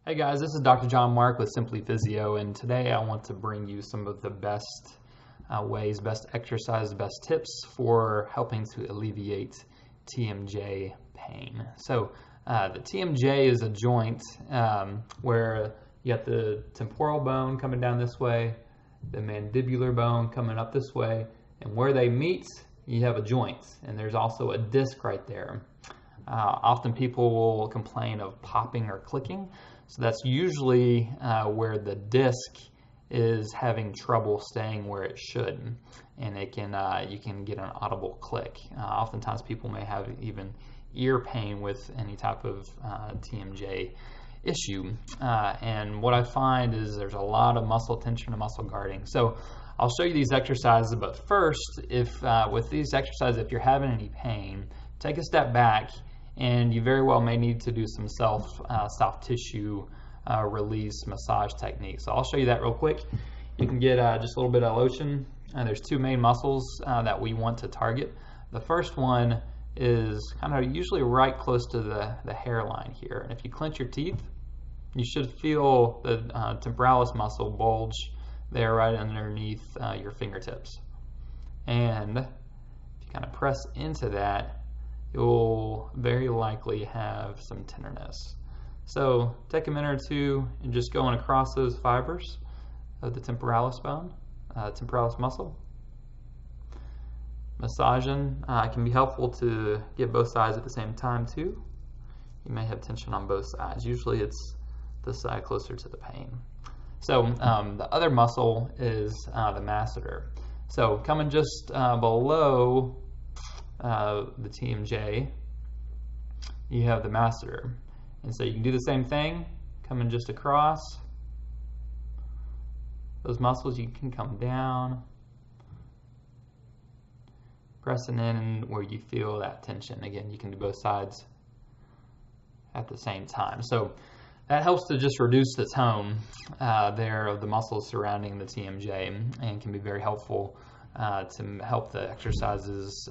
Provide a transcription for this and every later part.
Hey guys, this is Dr. John Mark with Simply Physio, and today I want to bring you some of the best ways, best exercises, best tips for helping to alleviate TMJ pain. So the TMJ is a joint where you got the temporal bone coming down this way, the mandibular bone coming up this way, and where they meet, you have a joint, and there's also a disc right there. Often people will complain of popping or clicking. So that's usually where the disc is having trouble staying where it should, and it can you can get an audible click. Oftentimes people may have even ear pain with any type of TMJ issue, and what I find is there's a lot of muscle tension and muscle guarding. So I'll show you these exercises, but first, with these exercises, if you're having any pain, take a step back, and you very well may need to do some soft tissue release massage techniques. So I'll show you that real quick. You can get just a little bit of lotion. There's two main muscles that we want to target. The first one is kind of usually right close to the hairline here. And if you clench your teeth, you should feel the temporalis muscle bulge there right underneath your fingertips. And if you kind of press into that, you'll very likely have some tenderness. So take a minute or two and just going across those fibers of the temporalis bone, temporalis muscle. Massaging can be helpful to get both sides at the same time too. You may have tension on both sides. Usually it's the side closer to the pain. So the other muscle is the masseter. So coming just below the TMJ, you have the masseter, and so you can do the same thing, coming just across those muscles. You can come down, pressing in where you feel that tension. Again, you can do both sides at the same time. So that helps to just reduce the tone there of the muscles surrounding the TMJ, and can be very helpful to help the exercises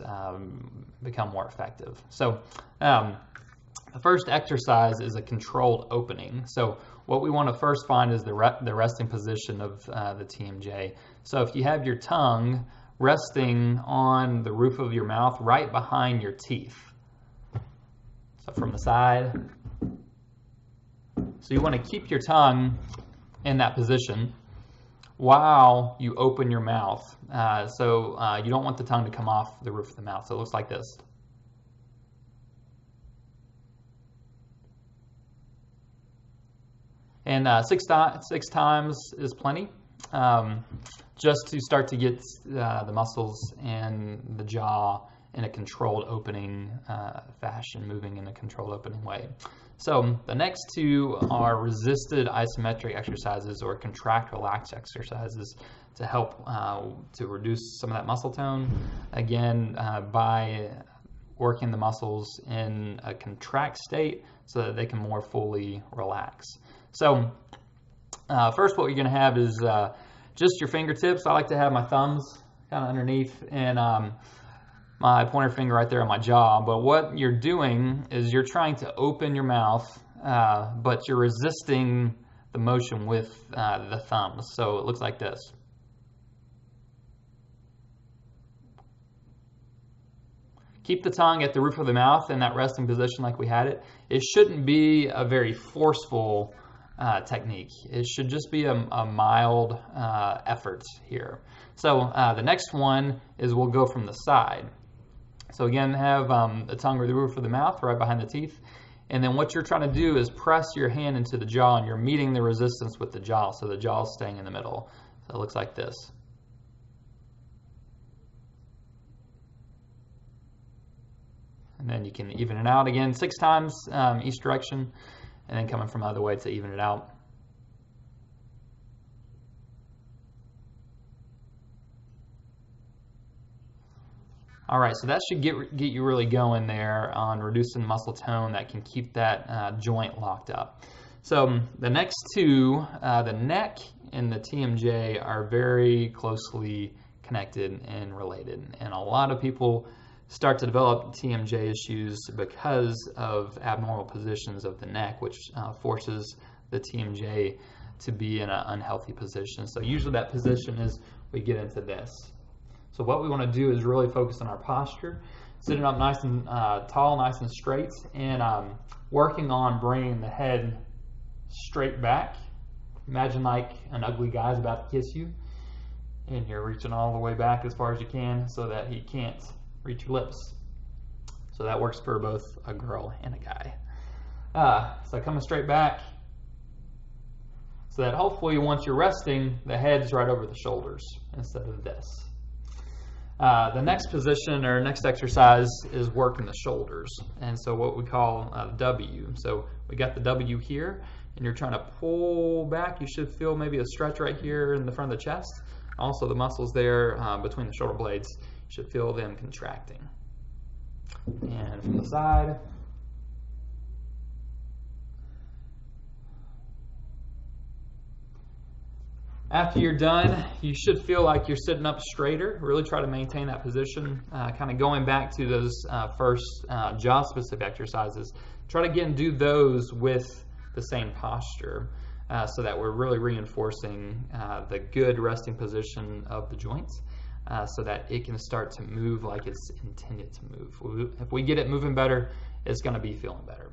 become more effective. So the first exercise is a controlled opening. So what we want to first find is the resting position of the TMJ. So if you have your tongue resting on the roof of your mouth right behind your teeth, so from the side, so you want to keep your tongue in that position while you open your mouth. You don't want the tongue to come off the roof of the mouth. So it looks like this. And six times is plenty, just to start to get the muscles and the jaw in a controlled opening fashion, moving in a controlled opening way. So the next two are resisted isometric exercises, or contract relax exercises, to help to reduce some of that muscle tone, again by working the muscles in a contract state so that they can more fully relax. So first, what you're going to have is just your fingertips. I like to have my thumbs kind of underneath, and my pointer finger right there on my jaw. But what you're doing is you're trying to open your mouth, but you're resisting the motion with the thumbs. So it looks like this. Keep the tongue at the roof of the mouth in that resting position like we had it. It shouldn't be a very forceful technique. It should just be a mild effort here. So the next one is we'll go from the side. So again, have the tongue or the roof of the mouth right behind the teeth. And then what you're trying to do is press your hand into the jaw, and you're meeting the resistance with the jaw. So the jaw is staying in the middle. So it looks like this. And then you can even it out again 6 times each direction, and then coming from the other way to even it out. All right, so that should get you really going there on reducing muscle tone that can keep that joint locked up. So the next two, the neck and the TMJ, are very closely connected and related. And a lot of people start to develop TMJ issues because of abnormal positions of the neck, which forces the TMJ to be in an unhealthy position. So usually that position is we get into this. So what we want to do is really focus on our posture, sitting up nice and tall, nice and straight, and working on bringing the head straight back. Imagine like an ugly guy's about to kiss you, and you're reaching all the way back as far as you can so that he can't reach your lips. So that works for both a girl and a guy. So coming straight back, so that hopefully once you're resting, the head's right over the shoulders instead of this. The next position or next exercise is working the shoulders, and so what we call W. So we got the W here, and you're trying to pull back. You should feel maybe a stretch right here in the front of the chest. Also the muscles there between the shoulder blades, you should feel them contracting. And from the side. After you're done, you should feel like you're sitting up straighter. Really try to maintain that position. Kind of going back to those first jaw-specific exercises. Try to get and do those with the same posture so that we're really reinforcing the good resting position of the joints so that it can start to move like it's intended to move. If we get it moving better, it's going to be feeling better.